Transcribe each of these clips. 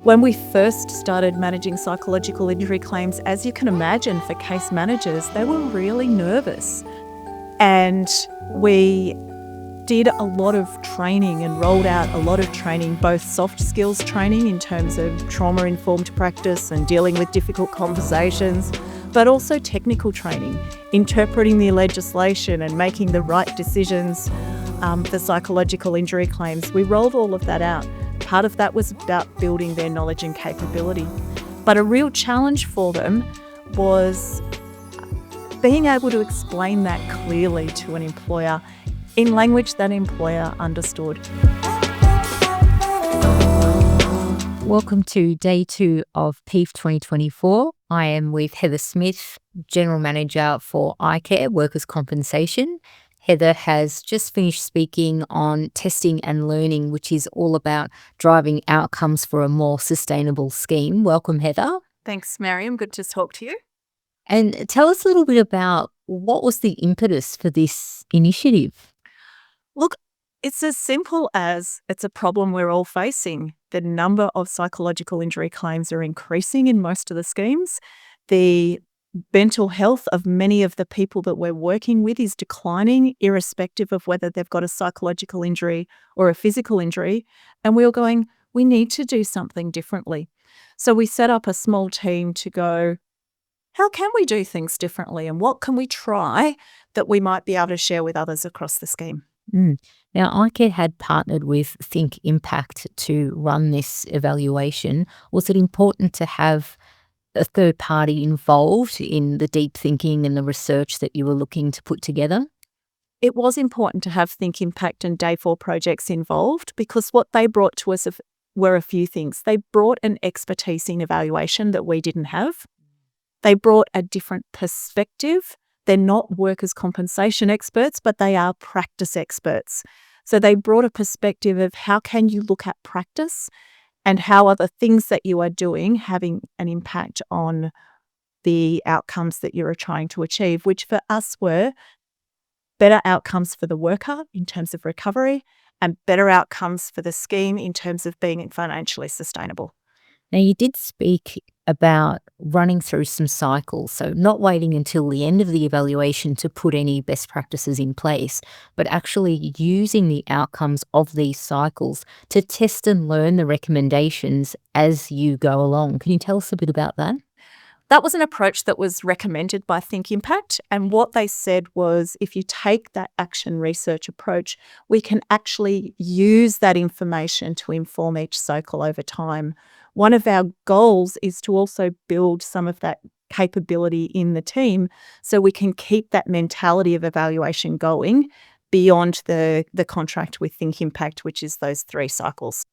When we first started managing psychological injury claims, as you can imagine, for case managers, they were really nervous. And we did a lot of training and rolled out a lot of training, both soft skills training in terms of trauma-informed practice and dealing with difficult conversations, but also technical training, interpreting the legislation and making the right decisions for psychological injury claims. We rolled all of that out. Part of that was about building their knowledge and capability. But a real challenge for them was being able to explain that clearly to an employer in language that employer understood. Welcome to day 2 of PIEF 2024. I am with Heather Smith, General Manager for icare, Workers' Compensation. Heather has just finished speaking on testing and learning, which is all about driving outcomes for a more sustainable scheme. Welcome, Heather. Thanks, Mariam. Good to talk to you. And tell us a little bit about what was the impetus for this initiative? Look, it's as simple as it's a problem we're all facing. The number of psychological injury claims are increasing in most of the schemes. The mental health of many of the people that we're working with is declining, irrespective of whether they've got a psychological injury or a physical injury. And we were going, we need to do something differently. So we set up a small team to go, how can we do things differently and what can we try that we might be able to share with others across the scheme? Now, icare had partnered with Think Impact to run this evaluation. Was it important to have a third party involved in the deep thinking and the research that you were looking to put together? It was important to have Think Impact and Day 4 projects involved because what they brought to us were a few things. They brought an expertise in evaluation that we didn't have. They brought a different perspective. They're not workers' compensation experts, but they are practice experts. So they brought a perspective of how can you look at practice and how are the things that you are doing having an impact on the outcomes that you're trying to achieve, which for us were better outcomes for the worker in terms of recovery and better outcomes for the scheme in terms of being financially sustainable. Now, you did speak about running through some cycles, so not waiting until the end of the evaluation to put any best practices in place, but actually using the outcomes of these cycles to test and learn the recommendations as you go along. Can you tell us a bit about that? That was an approach that was recommended by Think Impact, and what they said was if you take that action research approach, we can actually use that information to inform each cycle over time. One of our goals is to also build some of that capability in the team so we can keep that mentality of evaluation going beyond the contract with Think Impact, which is those 3 cycles.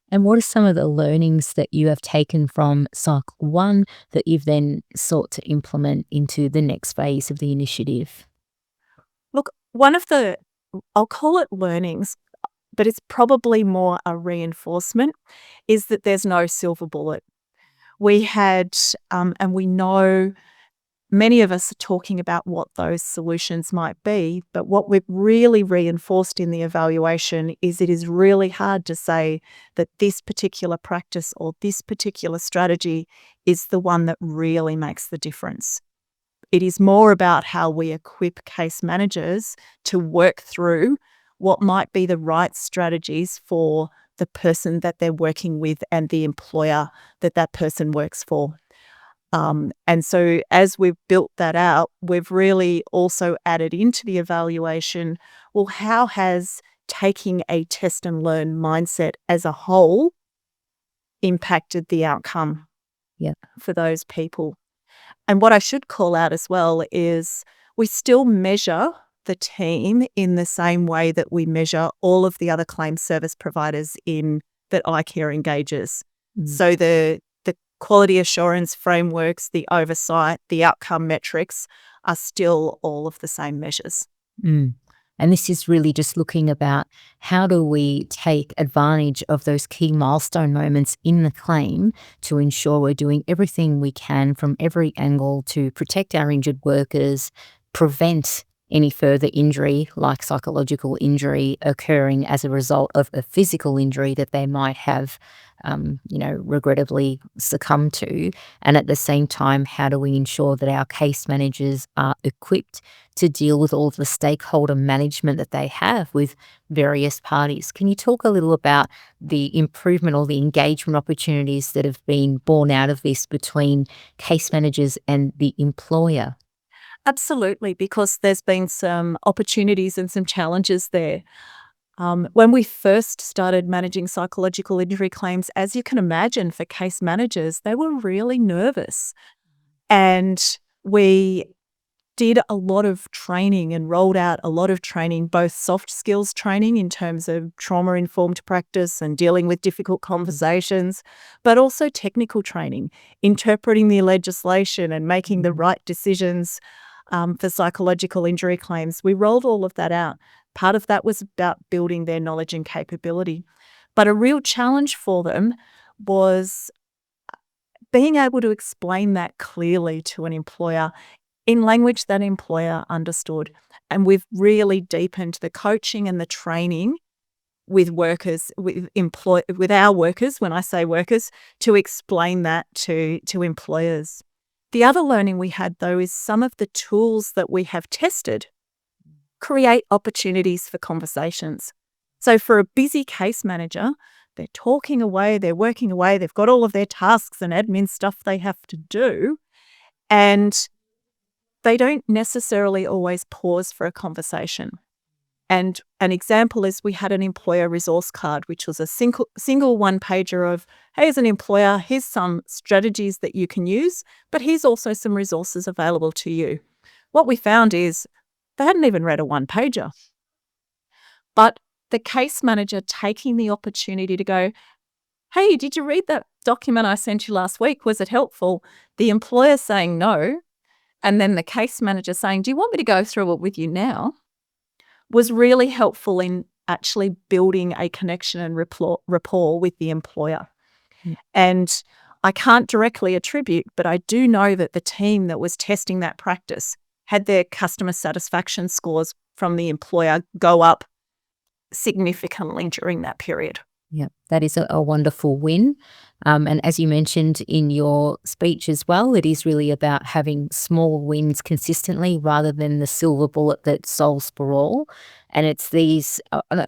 And what are some of the learnings that you have taken from cycle 1 that you've then sought to implement into the next phase of the initiative? Look, one of the, I'll call it learnings, but it's probably more a reinforcement, is that there's no silver bullet. We had, and we know many of us are talking about what those solutions might be, but what we've really reinforced in the evaluation is it is really hard to say that this particular practice or this particular strategy is the one that really makes the difference. It is more about how we equip case managers to work through what might be the right strategies for the person that they're working with and the employer that that person works for. And so as we've built that out, we've really also added into the evaluation, well, how has taking a test and learn mindset as a whole impacted the outcome for those people? And what I should call out as well is we still measure the team in the same way that we measure all of the other claim service providers in that icare engages. So the quality assurance frameworks, the oversight, the outcome metrics are still all of the same measures. And this is really just looking about how do we take advantage of those key milestone moments in the claim to ensure we're doing everything we can from every angle to protect our injured workers, prevent any further injury like psychological injury occurring as a result of a physical injury that they might have regrettably succumb to? And at the same time, how do we ensure that our case managers are equipped to deal with all of the stakeholder management that they have with various parties? Can you talk a little about the improvement or the engagement opportunities that have been born out of this between case managers and the employer? Absolutely, because there's been some opportunities and some challenges there. When we first started managing psychological injury claims, as you can imagine, for case managers, they were really nervous. And we did a lot of training and rolled out a lot of training, both soft skills training in terms of trauma-informed practice and dealing with difficult conversations, but also technical training, interpreting the legislation and making the right decisions for psychological injury claims. We rolled all of that out. Part of that was about building their knowledge and capability. But a real challenge for them was being able to explain that clearly to an employer in language that employer understood. And we've really deepened the coaching and the training with workers, with our workers, when I say workers, to explain that to employers. The other learning we had, though, is some of the tools that we have tested create opportunities for conversations. So for a busy case manager, they're talking away, they're working away, they've got all of their tasks and admin stuff they have to do, and they don't necessarily always pause for a conversation. And an example is we had an employer resource card, which was a single one-pager of, hey, as an employer, here's some strategies that you can use, but here's also some resources available to you. What we found is they hadn't even read a one-pager. But the case manager taking the opportunity to go, hey, did you read that document I sent you last week? Was it helpful? The employer saying no, and then the case manager saying, do you want me to go through it with you now? Was really helpful in actually building a connection and rapport with the employer. And I can't directly attribute, but I do know that the team that was testing that practice had their customer satisfaction scores from the employer go up significantly during that period. Yeah, that is a wonderful win. And as you mentioned in your speech as well, it is really about having small wins consistently rather than the silver bullet that solves for all. And it's these,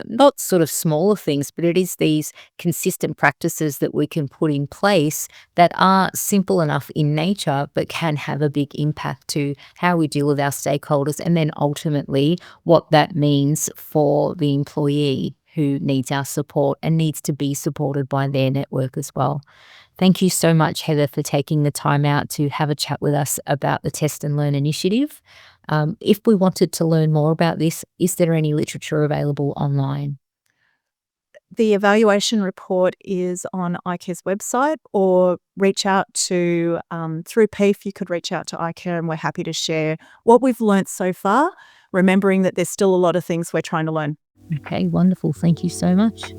not sort of smaller things, but it is these consistent practices that we can put in place that are simple enough in nature, but can have a big impact to how we deal with our stakeholders and then ultimately what that means for the employee who needs our support and needs to be supported by their network as well. Thank you so much, Heather, for taking the time out to have a chat with us about the Test and Learn initiative. If we wanted to learn more about this, is there any literature available online? The evaluation report is on icare's website, or reach out to, through PIEF, you could reach out to icare, and we're happy to share what we've learnt so far, remembering that there's still a lot of things we're trying to learn. Okay, wonderful. Thank you so much.